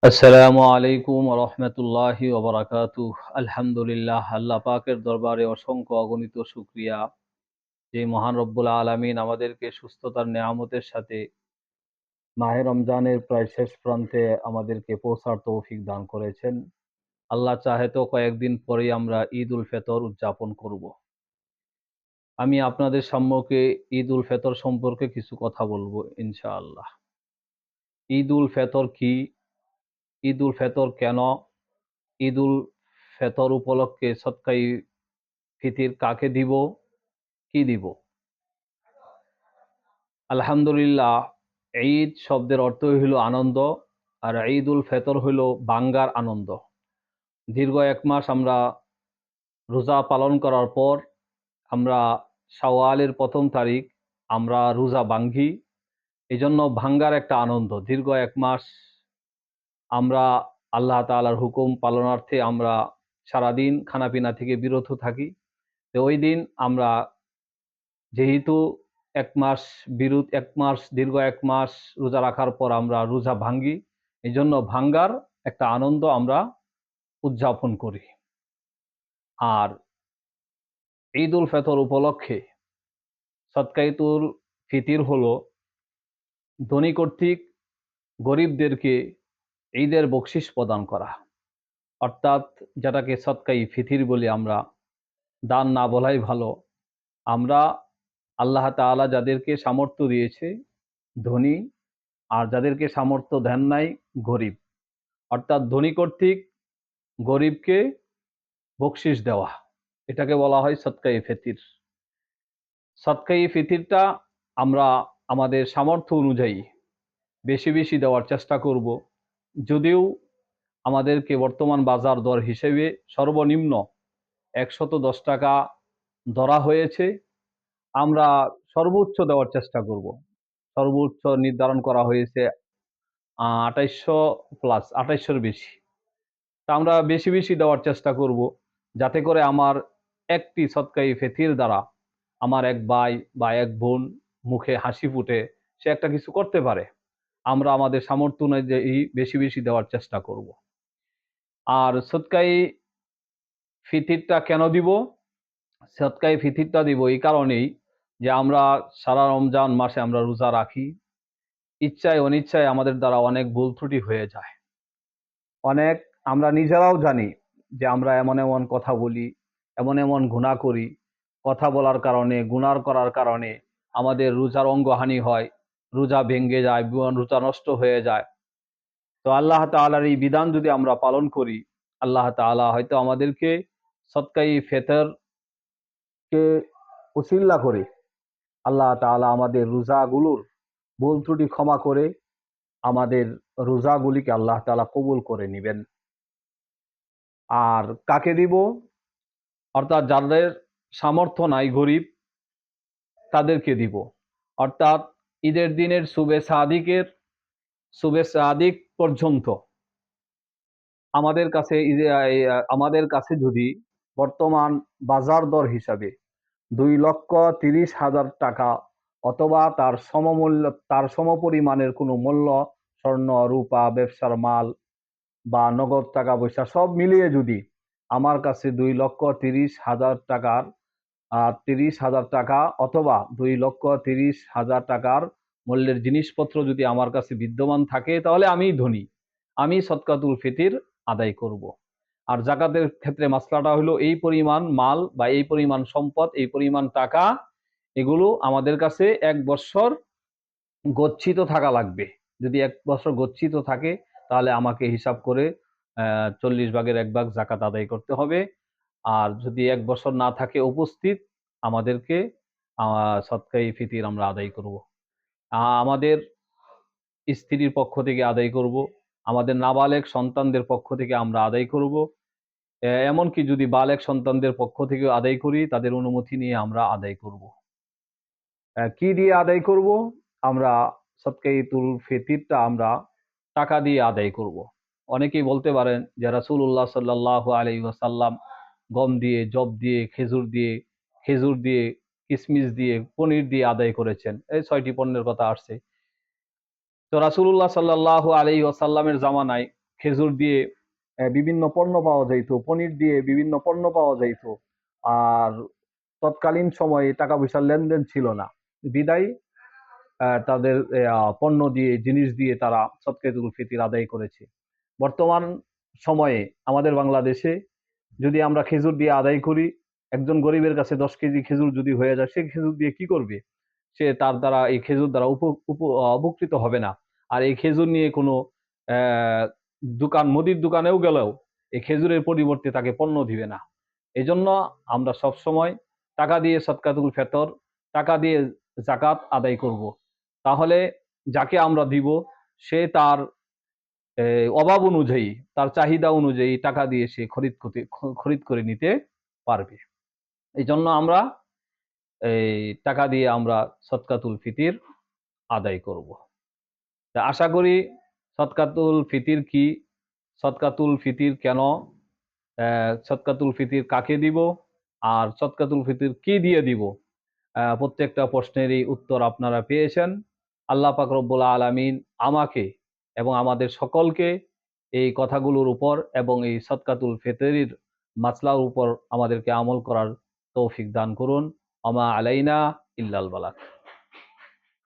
আসসালামু আলাইকুম রহমতুল্লাহি ওবরাকাতুহ। আলহামদুলিল্লাহ, আল্লাহ পাকের দরবারে অসংখ্য অগণিত শুকরিয়া যে মহান রব্বুল আলামিন আমাদেরকে সুস্থতার নেয়ামতের সাথে মাহে রমজানের প্রায় শেষ প্রান্তে আমাদেরকে পৌঁছার তৌফিক দান করেছেন। আল্লাহ চাহে তো কয়েকদিন পরেই আমরা ঈদ উল ফিতর উদযাপন করব। আমি আপনাদের সম্মুখে ঈদ উল ফিতর সম্পর্কে কিছু কথা বলবো ইনশাআল্লাহ। ঈদ উল ফিতর কি? ঈদ উল ফিতর কেন? ঈদ উল ফিতর উপলক্ষে সদকায়ে ফিতির কাকে দিব, কি দিব? আলহামদুলিল্লাহ, ঈদ শব্দের অর্থই হইল আনন্দ, আর ঈদ উল ফিতর হইল বাঙ্গার আনন্দ। দীর্ঘ ১ মাস আমরা রোজা পালন করার পর আমরা শাওয়ালের ১ম তারিখ আমরা রোজা ভাঙ্গি। এজন্য ভাঙ্গার একটা আনন্দ। দীর্ঘ ১ মাস আমরা আল্লাহ তাআলার হুকুম পালনার্থে আমরা সারাদিন খানাপিনা থেকে বিরত থাকি। তো ওই দিন আমরা যেহেতু ১ মাস দীর্ঘ ১ মাস রোজা রাখার পর আমরা রোজা ভাঙ্গি। এজন্য ভাঙ্গার একটা আনন্দ আমরা উদযাপন করি। আর ঈদ উল ফিতর উপলক্ষে সদকায়েতুল ফিতির হলো ধনী কর্তৃক গরিবদেরকে ঈদের বকশিশ প্রদান করা। অর্থাৎ যেটাকে সদকায়ে ফিতির বলি আমরা, দান না বলাই ভালো। আমরা আল্লাহ তাআলা যাদেরকে সামর্থ্য দিয়েছে ধনী, আর যাদেরকে সামর্থ্য দেন নাই গরিব। অর্থাৎ ধনী কর্তৃক গরিবকে বকশিশ দেওয়া, এটাকে বলা হয় সদকায়ে ফিতির। সদকায়ে ফিতিরটা আমরা আমাদের সামর্থ্য অনুযায়ী বেশি বেশি দেওয়ার চেষ্টা করব। যদিও আমাদেরকে বর্তমান বাজার দর হিসেবে সর্বনিম্ন ১১০ টাকা ধরা হয়েছে। আমরা সর্বোচ্চ দেওয়ার চেষ্টা করব। সর্বোচ্চ নির্ধারণ করা হয়েছে ২৮০০ প্লাস, ২৮০০ বেশি। তা আমরা বেশি বেশি দেওয়ার চেষ্টা করব, যাতে করে আমার একটি সদকায়ে ফিতির দ্বারা আমার এক ভাই বা এক বোন মুখে হাসি ফুটে, সে একটা কিছু করতে পারে। আমরা আমাদের সামর্থ্য অনুযায়ী বেশি বেশি দেওয়ার চেষ্টা করব। আর সদকায়ে ফিতিরটা কেন দিব? সদকায়ে ফিতিরটা দিব এই কারণেই যে আমরা সারা রমজান মাসে আমরা রোজা রাখি। ইচ্ছায় অনিচ্ছায় আমাদের দ্বারা অনেক ভুল ত্রুটি হয়ে যায়। অনেক আমরা নিজেরাও জানি যে আমরা এমন এমন কথা বলি, এমন এমন গুনাহ করি। কথা বলার কারণে, গুনাহ করার কারণে আমাদের রোজার অঙ্গহানি হয়, রোজা ভেঙে যায়, রোজা নষ্ট হয়ে যায়। তো আল্লাহ তাআলার এই বিধান যদি আমরা পালন করি, আল্লাহ তাআলা হয়তো আমাদেরকে সদকায়ে ফিতরকে উসিলা করে আল্লাহ তাআলা আমাদের রোজাগুলোর ভুল ত্রুটি ক্ষমা করে আমাদের রোজাগুলিকে আল্লাহ তাআলা কবুল করে নিবেন। আর কাকে দিব? অর্থাৎ যাদের সামর্থ্য নাই, গরিব, তাদেরকে দিব। অর্থাৎ ঈদের দিনের শুভে সাদিক পর্যন্ত আমাদের কাছে যদি বর্তমান বাজার দর হিসাবে ২,৩০,০০০ টাকা অথবা তার সমপরিমাণের কোনো মূল্য, স্বর্ণ, রূপা, ব্যবসার মাল বা নগদ টাকা পয়সা সব মিলিয়ে যদি আমার কাছে ২,৩০,০০০ টাকার ৩০,০০০ টাকা অথবা ২,৩০,০০০ টাকার মূল্যের জিনিসপত্র যদি আমার কাছে বিদ্যমান থাকে, তাহলে আমিই ধনী। আমি সদকাতুল ফিতির আদায় করব। আর যাকাতের ক্ষেত্রে মাসলাটা হলো এই পরিমাণ মাল বা এই পরিমাণ সম্পদ, এই পরিমাণ টাকা, এগুলো আমাদের কাছে ১ বৎসর গচ্ছিত থাকা লাগবে। যদি ১ বছর গচ্ছিত থাকে, তাহলে আমাকে হিসাব করে ৪০ ভাগের ১ ভাগ যাকাত আদায় করতে হবে। আর যদি ১ বছর না থাকে উপস্থিত, আমাদেরকে সদকায়ে ফিতির আমরা আদায় করব। আমাদের স্ত্রীর পক্ষ থেকে আদায় করব, আমাদের নাবালেগ সন্তানদের পক্ষ থেকে আমরা আদায় করব। এমনকি যদি বালেগ সন্তানদের পক্ষ থেকে আদায় করি, তাদের অনুমতি নিয়ে আমরা আদায় করব। কি দিয়ে আদায় করব? আমরা সদকাতুল ফিতিরটা আমরা টাকা দিয়ে আদায় করব। অনেকেই বলতে পারেন যে রাসূলুল্লাহ সাল্লাল্লাহু আলাইহি ওয়াসাল্লাম গম দিয়ে, যব দিয়ে, খেজুর দিয়ে, কিশমিশ দিয়ে, পনির দিয়ে আদায় করেছেন। এই ৬টি পণ্যের কথা আসছে। তো রাসূলুল্লাহ সাল্লাল্লাহু আলাইহি ওয়াসাল্লামের জামানায় খেজুর দিয়ে বিভিন্ন পণ্য পাওয়া যাইতো, পনির দিয়ে বিভিন্ন পণ্য পাওয়া যাইতো। আর তৎকালীন সময়ে টাকা পয়সার লেনদেন ছিল না, বিদায় তাদের পণ্য দিয়ে, জিনিস দিয়ে তারা সদকাতুল ফিতর আদায় করেছে। বর্তমান সময়ে আমাদের বাংলাদেশে যদি আমরা খেজুর দিয়ে আদায় করি, একজন গরিবের কাছে 10 কেজি খেজুর যদি হয়ে যায়, সে খেজুর দিয়ে কি করবে? সে তার দ্বারা এই খেজুর দ্বারা উপকৃত হবে না। আর এই খেজুর নিয়ে কোনো মুদির দোকানেও গেলেও এই খেজুরের পরিবর্তে তাকে পণ্য দিবে না। এজন্য আমরা সবসময় টাকা দিয়ে সদকাতুল ফিতর, টাকা দিয়ে জাকাত আদায় করব। তাহলে যাকে আমরা দিব সে তার অভাব অনুযায়ী, তার চাহিদা অনুযায়ী টাকা দিয়ে সে খরিদ করে নিতে পারবে। এই জন্য আমরা এই টাকা দিয়ে আমরা সদকাতুল ফিতর আদায় করব। তা আশা করি সদকাতুল ফিতর কি, সদকাতুল ফিতর কেন, সদকাতুল ফিতর কাকে দিব, আর সদকাতুল ফিতর কি দিয়ে দিব, প্রত্যেকটা প্রশ্নেরই উত্তর আপনারা পেয়েছেন। আল্লাহ পাক রব্বুল আলামিন আমাকে এবং আমাদের সকলকে এই কথাগুলোর উপর এবং এই সদকাতুল ফিতরের মাসলার উপর আমাদেরকে আমল করার তৌফিক দান করুন। আমা আলাইনা ইল্লাল বালাগ।